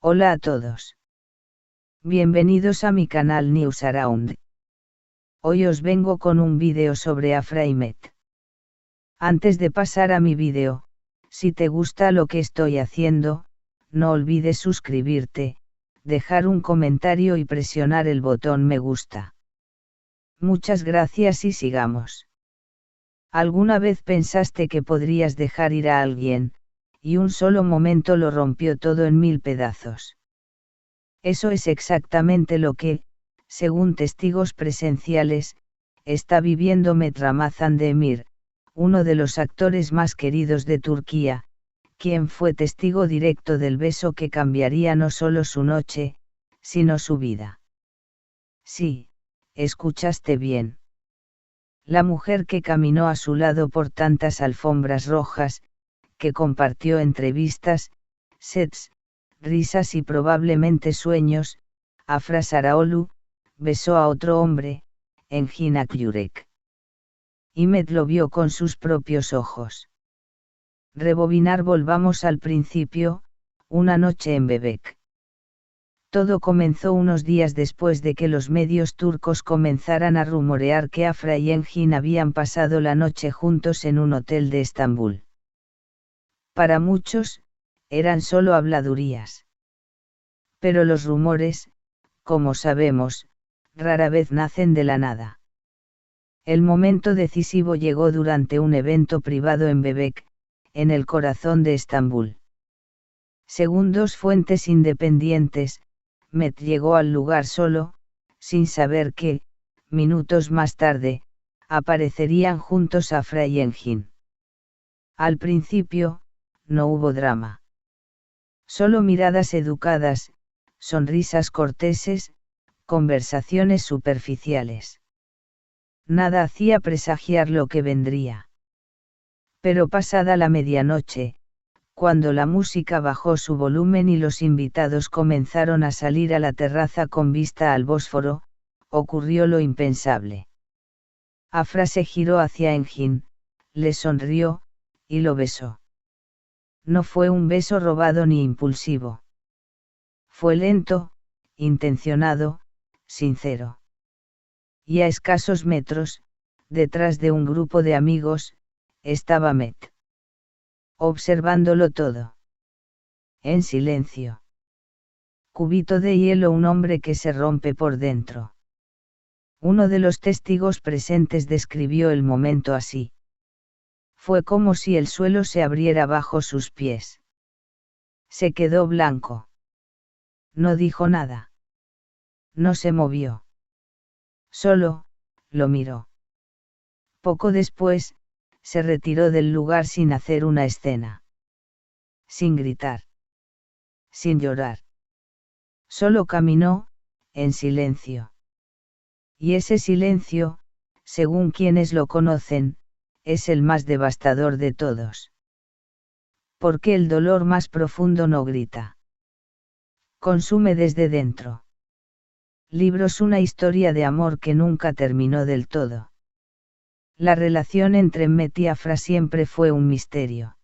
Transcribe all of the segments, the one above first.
Hola a todos. Bienvenidos a mi canal News Around. Hoy os vengo con un vídeo sobre Afra y Met. Antes de pasar a mi vídeo, si te gusta lo que estoy haciendo, no olvides suscribirte, dejar un comentario y presionar el botón me gusta. Muchas gracias y sigamos. ¿Alguna vez pensaste que podrías dejar ir a alguien, y un solo momento lo rompió todo en 1000 pedazos? Eso es exactamente lo que, según testigos presenciales, está viviendo Met Ramazan Demir, uno de los actores más queridos de Turquía, quien fue testigo directo del beso que cambiaría no solo su noche, sino su vida. Sí, escuchaste bien. La mujer que caminó a su lado por tantas alfombras rojas, que compartió entrevistas, sets, risas y probablemente sueños, Afra Saraolu, besó a otro hombre, Engin Akyurek. Y Met lo vio con sus propios ojos. Rebobinar. Volvamos al principio, una noche en Bebek. Todo comenzó unos días después de que los medios turcos comenzaran a rumorear que Afra y Engin habían pasado la noche juntos en un hotel de Estambul. Para muchos, eran solo habladurías. Pero los rumores, como sabemos, rara vez nacen de la nada. El momento decisivo llegó durante un evento privado en Bebek, en el corazón de Estambul. Según dos fuentes independientes, Met llegó al lugar solo, sin saber que, minutos más tarde, aparecerían juntos Afra y Engin. Al principio, no hubo drama. Solo miradas educadas, sonrisas corteses, conversaciones superficiales. Nada hacía presagiar lo que vendría. Pero pasada la medianoche, cuando la música bajó su volumen y los invitados comenzaron a salir a la terraza con vista al Bósforo, ocurrió lo impensable. Afra se giró hacia Engin, le sonrió, y lo besó. No fue un beso robado ni impulsivo. Fue lento, intencionado, sincero. Y a escasos metros, detrás de un grupo de amigos, estaba Met. Observándolo todo. En silencio. Cubito de hielo, un hombre que se rompe por dentro. Uno de los testigos presentes describió el momento así. Fue como si el suelo se abriera bajo sus pies. Se quedó blanco. No dijo nada. No se movió. Solo, lo miró. Poco después, se retiró del lugar sin hacer una escena. Sin gritar. Sin llorar. Solo caminó, en silencio. Y ese silencio, según quienes lo conocen, es el más devastador de todos. Porque el dolor más profundo no grita. Consume desde dentro. Libros. Una historia de amor que nunca terminó del todo. La relación entre Met y Afra siempre fue un misterio.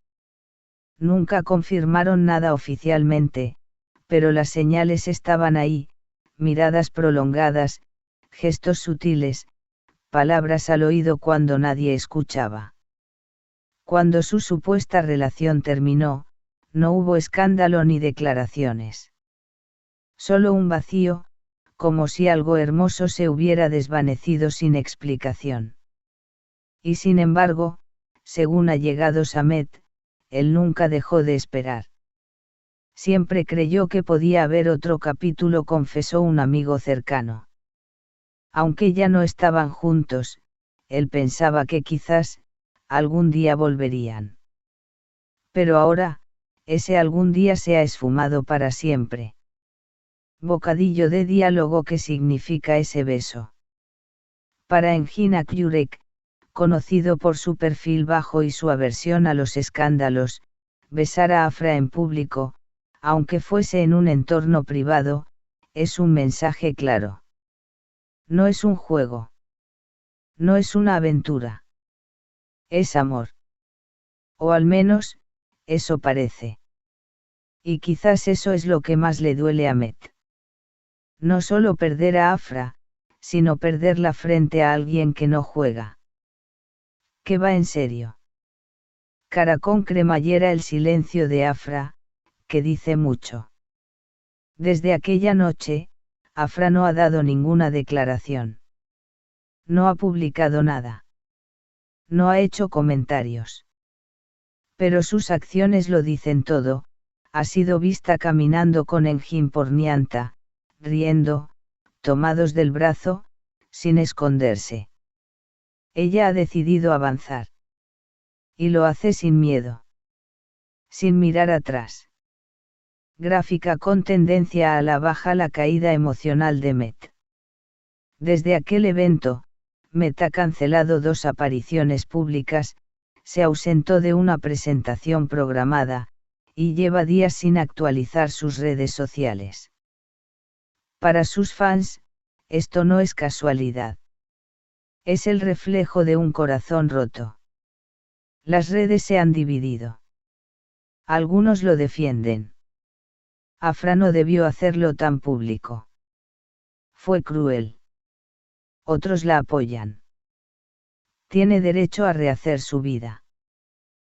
Nunca confirmaron nada oficialmente, pero las señales estaban ahí, miradas prolongadas, gestos sutiles, palabras al oído cuando nadie escuchaba. Cuando su supuesta relación terminó, no hubo escándalo ni declaraciones. Solo un vacío, como si algo hermoso se hubiera desvanecido sin explicación. Y sin embargo, según allegados a Met, él nunca dejó de esperar. Siempre creyó que podía haber otro capítulo, confesó un amigo cercano. Aunque ya no estaban juntos, él pensaba que quizás, algún día volverían. Pero ahora, ese algún día se ha esfumado para siempre. Bocadillo de diálogo. ¿Qué significa ese beso? Para Engin Akyurek, conocido por su perfil bajo y su aversión a los escándalos, besar a Afra en público, aunque fuese en un entorno privado, es un mensaje claro. No es un juego. No es una aventura. Es amor. O al menos, eso parece. Y quizás eso es lo que más le duele a Met. No solo perder a Afra, sino perderla frente a alguien que no juega. Que va en serio. Caracón cremallera el silencio de Afra, que dice mucho. Desde aquella noche, Afra no ha dado ninguna declaración. No ha publicado nada. No ha hecho comentarios. Pero sus acciones lo dicen todo. Ha sido vista caminando con Engin por Nianta, riendo, tomados del brazo, sin esconderse. Ella ha decidido avanzar. Y lo hace sin miedo. Sin mirar atrás. Gráfica con tendencia a la baja la caída emocional de Met. Desde aquel evento, Met ha cancelado 2 apariciones públicas, se ausentó de una presentación programada, y lleva días sin actualizar sus redes sociales. Para sus fans, esto no es casualidad. Es el reflejo de un corazón roto. Las redes se han dividido. Algunos lo defienden. Afra no debió hacerlo tan público. Fue cruel. Otros la apoyan. Tiene derecho a rehacer su vida.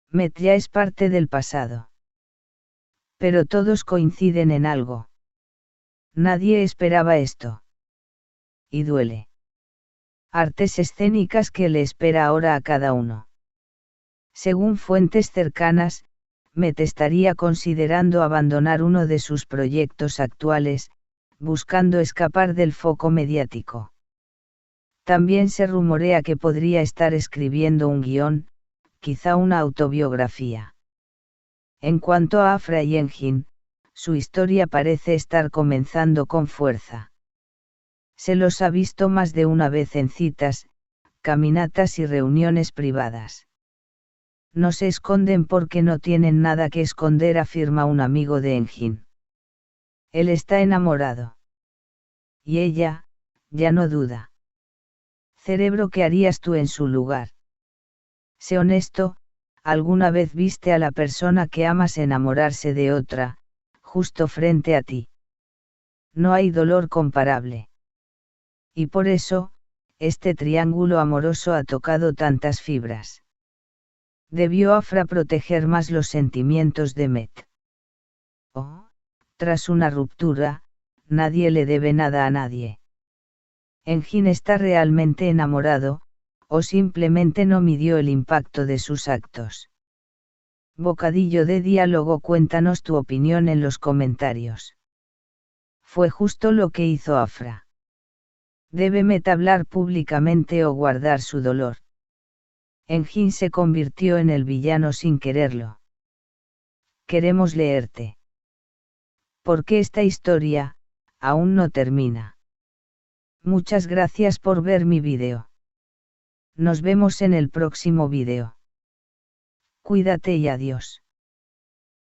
Met ya es parte del pasado. Pero todos coinciden en algo. Nadie esperaba esto. Y duele. Artes escénicas que le espera ahora a cada uno. Según fuentes cercanas, Met estaría considerando abandonar uno de sus proyectos actuales, buscando escapar del foco mediático. También se rumorea que podría estar escribiendo un guión, quizá una autobiografía. En cuanto a Afra y Engin, su historia parece estar comenzando con fuerza. Se los ha visto más de una vez en citas, caminatas y reuniones privadas. No se esconden porque no tienen nada que esconder, afirma un amigo de Engin. Él está enamorado. Y ella, ya no duda. Cerebro, ¿qué harías tú en su lugar? Sé honesto, ¿alguna vez viste a la persona que amas enamorarse de otra, justo frente a ti? No hay dolor comparable. Y por eso, este triángulo amoroso ha tocado tantas fibras. Debió Afra proteger más los sentimientos de Met. Oh, tras una ruptura, nadie le debe nada a nadie. Engin está realmente enamorado, o simplemente no midió el impacto de sus actos. Bocadillo de diálogo, cuéntanos tu opinión en los comentarios. ¿Fue justo lo que hizo Afra? ¿Debe Met hablar públicamente o guardar su dolor? Engin se convirtió en el villano sin quererlo. Queremos leerte. Porque esta historia, aún no termina. Muchas gracias por ver mi vídeo. Nos vemos en el próximo vídeo. Cuídate y adiós.